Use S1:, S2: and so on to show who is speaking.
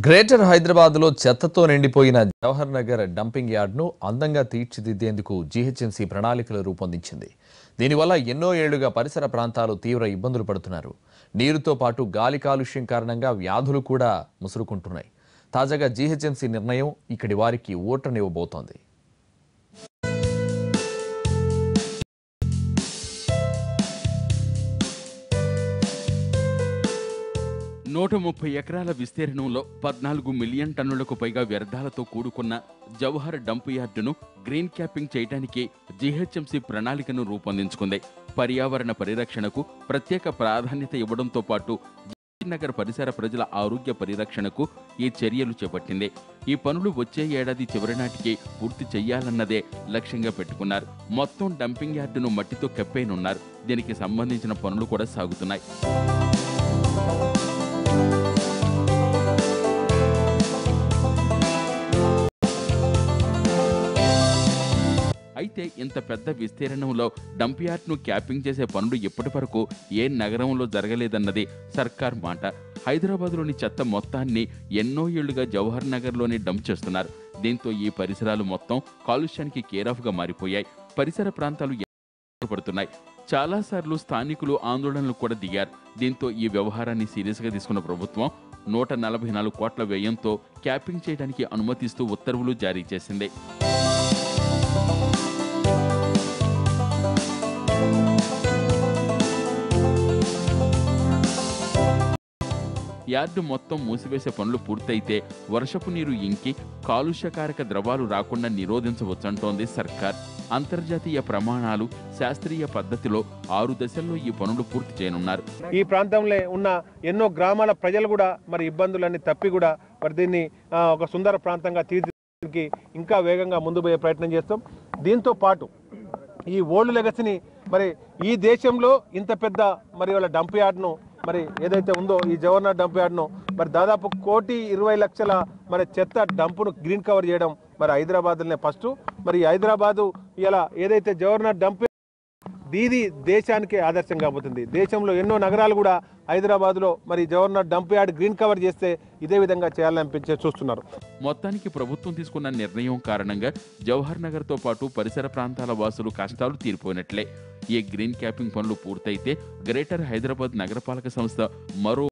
S1: Greater హైదరాబాద్లో చెత్తతో నిండిపోయిన Jawahar Nagar dumping యార్డ్ను అందంగా తీర్చిదిద్దేందుకు జీహెచ్ఎంసీ ప్రణాళికలు రూపొందించింది. దీనివల్ల ఎన్నో ఏళ్లుగా పరిసర ప్రాంతాలు తీవ్ర ఇబ్బందులు పడుతున్నారు. నీరుతో పాటు గాలి కాలుష్యం కారణంగా వ్యాధులు కూడా ముసురుకుంటున్నాయి. తాజాగా జీహెచ్ఎంసీ నిర్ణయం ఇక్కడి వారికి ఊరటనివ్వబోతోంది.
S2: 130 ఎకరాల విస్తీర్ణంలో 14 మిలియన్ టన్నులకు పైగా వ్యర్థాలతో కూడుకున్న జవహర్ డంప్ యార్డును గ్రీన్ క్యాపింగ్ చేయడానికి జీహెచ్ఎంసీ ప్రణాళికను రూపొందించుకుంది. పర్యావరణ పరిరక్షణకు ప్రత్యేక ప్రాధాన్యత ఇవ్వడంతో పాటు నగర్ పరిసర ప్రజల ఆరోగ్య పరిరక్షణకు ఈ చర్యలు చేపట్టింది. ఈ పనులు వచ్చే ఏడాది చివరి నాటికి పూర్తి చేయాలన్నదే లక్ష్యంగా పెట్టుకున్నారు. మొత్తం డంపింగ్ యార్డును మట్టితో కప్పేయనున్నారు. దీనికి సంబంధించిన పనులు కూడా సాగుతున్నాయి. అయితే ఇంత పెద్ద విస్తీర్ణంలో డంప్ యార్డ్ను క్యాపింగ్ చేసే పనులు ఇప్పటి వరకు ఏ నగరంలో జరగలేదన్నది సర్కార్ మాట. హైదరాబాద్లోని చెత్త మొత్తాన్ని ఎన్నో ఏళ్లుగా జవహర్ నగర్లోనే డంప్ చేస్తున్నారు. దీంతో ఈ పరిసరాలు మొత్తం కాలుష్యానికి కేరాఫ్గా మారిపోయాయి. పరిసర ప్రాంతాలు పడుతున్నాయి. చాలాసార్లు స్థానికులు ఆందోళనలు కూడా దిగారు. దీంతో ఈ వ్యవహారాన్ని సీరియస్గా తీసుకున్న ప్రభుత్వం 144 కోట్ల వ్యయంతో క్యాపింగ్ చేయడానికి అనుమతిస్తూ ఉత్తర్వులు జారీ చేసింది. యార్డు మొత్తం మూసివేసే పనులు పూర్తయితే వర్షపు నీరు ఇంకి కాలుష్యకారక ద్రవాలు రాకుండా నిరోధించవచ్చంటోంది సర్కార్. అంతర్జాతీయ ప్రమాణాలు, శాస్త్రీయ పద్ధతిలో 6 దశల్లో ఈ పనులు పూర్తి చేయనున్నారు.
S3: ఈ ప్రాంతంలో ఉన్న ఎన్నో గ్రామాల ప్రజలు కూడా మరి ఇబ్బందులన్నీ తప్పి కూడా మరి దీన్ని ఒక సుందర ప్రాంతంగా తీర్చిదిద్దడానికి ఇంకా వేగంగా ముందు పోయే ప్రయత్నం చేస్తాం. దీంతో పాటు ఈ ఓల్డ్ లెగసీని మరి ఈ దేశంలో ఇంత పెద్ద మరి వాళ్ళ డంప్ యార్డ్ను మరి ఏదైతే ఉందో ఈ జవహర్ డంప్ యార్డ్ను మరి దాదాపు 1,20,00,000 మరి చెత్త డంపును గ్రీన్ కవర్ చేయడం మరి హైదరాబాద్లోనే ఫస్ట్. మరి హైదరాబాదు ఇలా ఏదైతే జవహర్ డంప్ దీది దేశానికి ఆదర్శం కాబోతుంది. దేశంలో ఎన్నో నగరాలు కూడా హైదరాబాద్లో మరి Jawahar dump yard green cover చేస్తే ఇదే విధంగా చేయాలనిపించే చూస్తున్నారు.
S2: మొత్తానికి ప్రభుత్వం తీసుకున్న నిర్ణయం కారణంగా జవహర్ నగర్తో పాటు పరిసర ప్రాంతాల వాసులు కష్టాలు తీరిపోయినట్లే. ఈ గ్రీన్ క్యాపింగ్ పనులు పూర్తయితే గ్రేటర్ హైదరాబాద్ నగరపాలక సంస్థ మరో